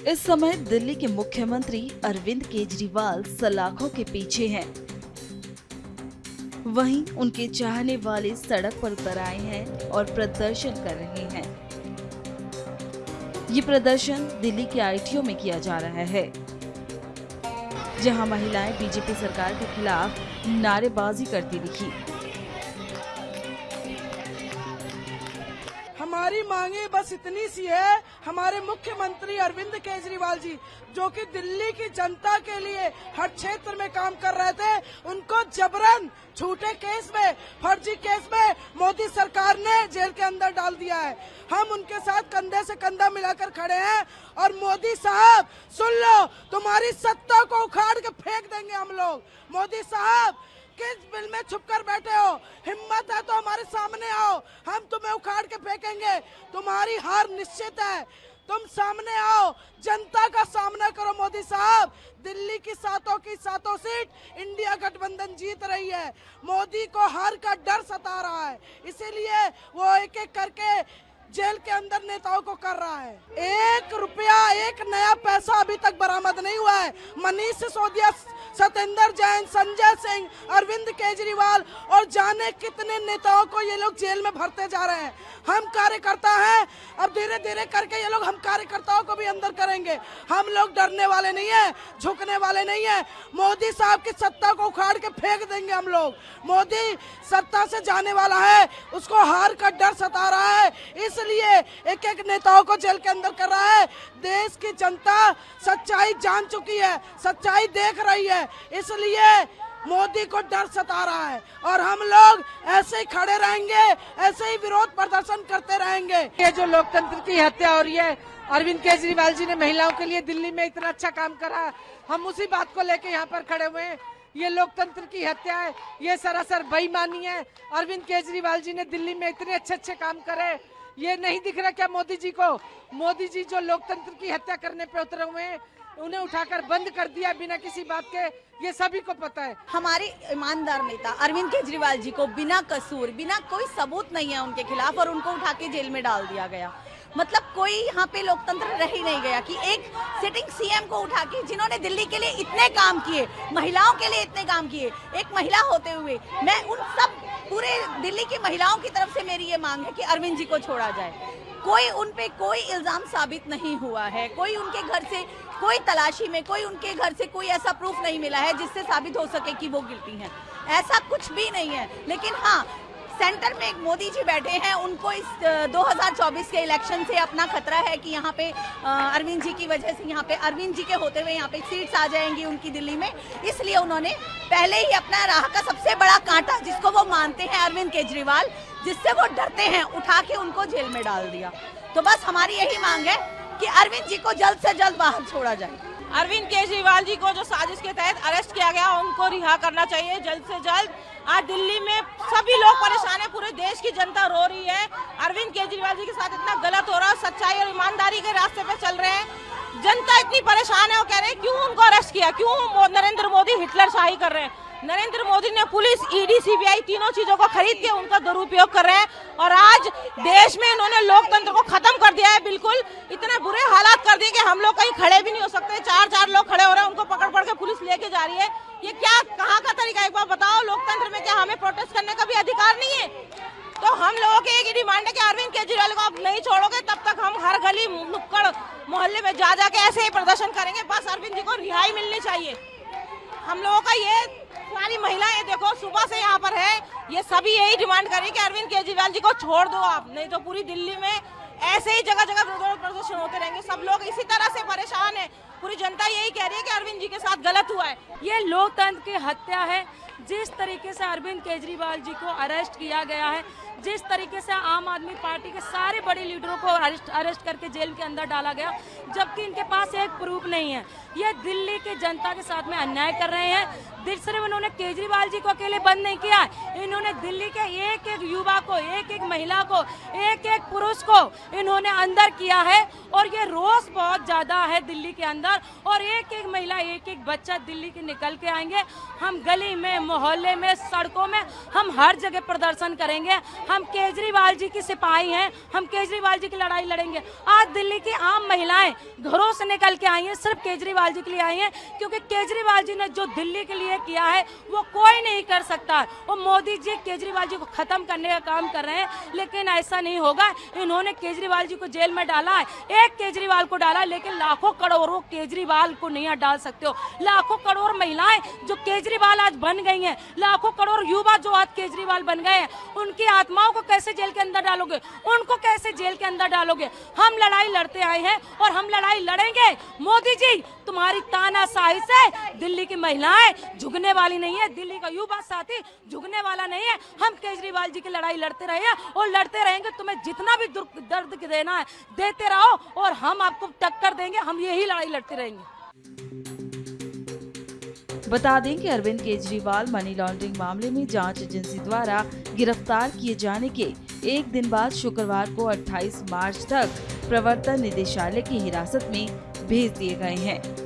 इस समय दिल्ली के मुख्यमंत्री अरविंद केजरीवाल सलाखों के पीछे हैं। वहीं उनके चाहने वाले सड़क पर उतर आए हैं और प्रदर्शन कर रहे हैं। ये प्रदर्शन दिल्ली के आईटीओ में किया जा रहा है, जहां महिलाएं बीजेपी सरकार के खिलाफ नारेबाजी करती दिखी। हमारी मांगे बस इतनी सी है, हमारे मुख्यमंत्री अरविंद केजरीवाल जी जो कि दिल्ली की जनता के लिए हर क्षेत्र में काम कर रहे थे, उनको जबरन झूठे केस में, फर्जी केस में मोदी सरकार ने जेल के अंदर डाल दिया है। हम उनके साथ कंधे से कंधा मिलाकर खड़े हैं और मोदी साहब सुन लो, तुम्हारी सत्ता को उखाड़ के फेंक देंगे हम लोग। मोदी साहब किस बिल में छुपकर बैठे हो? हिम्मत है तो हमारे सामने आओ, हम तुम्हें उखाड़ के फेंकेंगे। तुम्हारी हार निश्चित है, तुम सामने आओ, जनता का सामना करो। मोदी साहब, दिल्ली की सातों सीट इंडिया गठबंधन जीत रही है। मोदी को हार का डर सता रहा है, इसीलिए वो एक एक करके जेल के अंदर नेताओं को कर रहा है। 1 रुपया, 1 नया पैसा अभी तक बरामद नहीं हुआ है। मनीष सिसोदिया, सत्येंद्र जैन, संजय सिंह, अरविंद केजरीवाल और जाने कितने नेताओं को ये लोग जेल में भरते जा रहे हैं। हम कार्यकर्ता हैं, अब धीरे धीरे करके ये लोग हम कार्यकर्ताओं को भी अंदर करेंगे। हम लोग डरने वाले नहीं है, झुकने वाले नहीं है। मोदी साहब की सत्ता को उखाड़ के फेंक देंगे हम लोग। मोदी सत्ता से जाने वाला है, उसको हार का डर सता रहा है, इसलिए एक एक नेताओं को जेल के अंदर कर रहा है। देश की जनता सच्चाई जान चुकी है, सच्चाई देख रही है, इसलिए मोदी को डर सता रहा है और हम लोग ऐसे ही खड़े रहेंगे, ऐसे ही विरोध प्रदर्शन करते रहेंगे। ये जो लोकतंत्र की हत्या हो रही है, अरविंद केजरीवाल जी ने महिलाओं के लिए दिल्ली में इतना अच्छा काम करा, हम उसी बात को लेके यहाँ पर खड़े हुए हैं। ये लोकतंत्र की हत्या है, ये सरासर बेईमानी है। अरविंद केजरीवाल जी ने दिल्ली में इतने अच्छे काम करे, ये नहीं दिख रहा क्या मोदी जी को? मोदी जी जो लोकतंत्र की हत्या करने पे उतरे हुए हैं, उन्हें उठाकर बंद कर दिया बिना किसी बात के, ये सभी को पता है। हमारे ईमानदार नेता अरविंद केजरीवाल जी को बिना कसूर, बिना कोई सबूत नहीं है उनके खिलाफ, और उनको उठा के जेल में डाल दिया गया। मतलब कोई यहाँ पे लोकतंत्र रह ही नहीं गया कि एक सिटिंग सीएम को उठा के, जिन्होंने दिल्ली के लिए इतने काम किए, महिलाओं के लिए इतने काम किए, एक महिला होते हुए मैं उन सब पूरे दिल्ली की महिलाओं की तरफ से मेरी ये मांग है कि अरविंद जी को छोड़ा जाए। कोई उन पे कोई इल्जाम साबित नहीं हुआ है, कोई उनके घर से, कोई तलाशी में कोई उनके घर से कोई ऐसा प्रूफ नहीं मिला है जिससे साबित हो सके कि वो गिल्टी हैं। ऐसा कुछ भी नहीं है। लेकिन हाँ, सेंटर में एक मोदी जी बैठे हैं, उनको इस 2024 के इलेक्शन से अपना खतरा है कि यहाँ पे अरविंद जी की वजह से, यहाँ पे अरविंद जी के होते हुए यहाँ पे सीट्स आ जाएंगी उनकी दिल्ली में। इसलिए उन्होंने पहले ही अपना राह का सबसे बड़ा कांटा, जिसको वो मानते हैं अरविंद केजरीवाल, जिससे वो डरते हैं, उठा के उनको जेल में डाल दिया। तो बस हमारी यही मांग है कि अरविंद जी को जल्द से जल्द बाहर छोड़ा जाए। अरविंद केजरीवाल जी को जो साजिश के तहत अरेस्ट किया गया, उनको रिहा करना चाहिए जल्द से जल्द। आज दिल्ली में सभी लोग परेशान है, पूरे देश की जनता रो रही है। अरविंद केजरीवाल जी के साथ इतना गलत हो रहा है, सच्चाई और ईमानदारी के रास्ते पे चल रहे हैं। जनता इतनी परेशान है, वो कह रहे हैं क्यों उनको अरेस्ट किया, क्यों नरेंद्र मोदी हिटलर शाही कर रहे हैं। नरेंद्र मोदी ने पुलिस, ईडी, सीबीआई तीनों चीजों को खरीद के उनका दुरुपयोग कर रहे हैं और आज देश में इन्होंने लोकतंत्र को खत्म कर दिया है। बिल्कुल इतने बुरे हालात कर दिए कि हम लोग कहीं खड़े भी नहीं हो सकते। 4 लोग खड़े हो रहे हैं, उनको पकड़ के पुलिस लेके जा रही है। ये क्या, कहाँ का तरीका? एक बार बताओ, लोकतंत्र में क्या हमें प्रोटेस्ट करने का भी अधिकार नहीं है? तो हम लोगों की एक ही डिमांड है कि अरविंद केजरीवाल को आप नहीं छोड़ोगे तब तक हम हर गली, नुक्कड़, मोहल्ले में जा के ऐसे ही प्रदर्शन करेंगे। बस अरविंद जी को रिहाई मिलनी चाहिए। हम लोगों का ये, सारी महिलाएं देखो सुबह से यहाँ पर है, ये सभी यही डिमांड करें कि अरविंद केजरीवाल जी को छोड़ दो आप, नहीं तो पूरी दिल्ली में ऐसे ही जगह जगह विरोध प्रदर्शन होते रहेंगे। सब लोग इसी तरह से परेशान है, पूरी जनता यही कह रही है कि अरविंद जी के साथ गलत हुआ है। ये लोकतंत्र की हत्या है। जिस तरीके से अरविंद केजरीवाल जी को अरेस्ट किया गया है, जिस तरीके से आम आदमी पार्टी के सारे बड़े लीडरों को अरेस्ट करके जेल के अंदर डाला गया, जबकि इनके पास एक प्रूफ नहीं है। ये दिल्ली की जनता के साथ में अन्याय कर रहे हैं। सिर्फ इन्होंने केजरीवाल जी को अकेले बंद नहीं किया, इन्होंने दिल्ली के एक एक युवा को, एक एक महिला को, एक एक पुरुष को इन्होंने अंदर किया है। है और ये रोष बहुत ज्यादा है दिल्ली के अंदर। और एक एक महिला, एक एक बच्चा दिल्ली के निकल के आएंगे। हम गली में, मोहल्ले में, सड़कों में, हम हर जगह प्रदर्शन करेंगे। हम केजरीवाल जी की सिपाही हैं, हम केजरीवाल जी की लड़ाई लड़ेंगे। आज दिल्ली की आम महिलाएं घरों से निकल के आई हैं, सिर्फ केजरीवाल जी के लिए आई हैं, क्योंकि केजरीवाल जी ने जो दिल्ली के लिए किया है वो कोई नहीं कर सकता। और मोदी जी केजरीवाल जी को खत्म करने का काम कर रहे हैं, लेकिन ऐसा नहीं होगा। इन्होंने केजरीवाल जी को जेल में डाला है, एक केजरीवाल को डाला, लेकिन लाखों करोड़ों केजरीवाल को नहीं डाल सकते हो। लाखों करोड़ महिलाएं जो केजरीवाल आज बन गई हैं, लाखों करोड़ युवा जो आज केजरीवाल बन गए हैं, उनकी आत्माओं को कैसे जेल के अंदर डालोगे? उनको कैसे जेल के अंदर डालोगे? हम लड़ाई लड़ते आए हैं और हम लड़ाई लड़ेंगे। मोदी जी, तुम्हारी तानाशाही से दिल्ली की महिलाएं झुकने वाली नहीं है, दिल्ली का युवा साथी झुकने वाला नहीं है। हम केजरीवाल जी की लड़ाई लड़ते रहे हैं और लड़ते रहेंगे। तुम्हें जितना भी दर्द देना है देते रहो और हम आपको टक्कर देंगे। हम यही लड़ाई लड़ते रहेंगे। बता दें कि अरविंद केजरीवाल मनी लॉन्ड्रिंग मामले में जांच एजेंसी द्वारा गिरफ्तार किए जाने के एक दिन बाद शुक्रवार को 28 मार्च तक प्रवर्तन निदेशालय की हिरासत में भेज दिए गए हैं।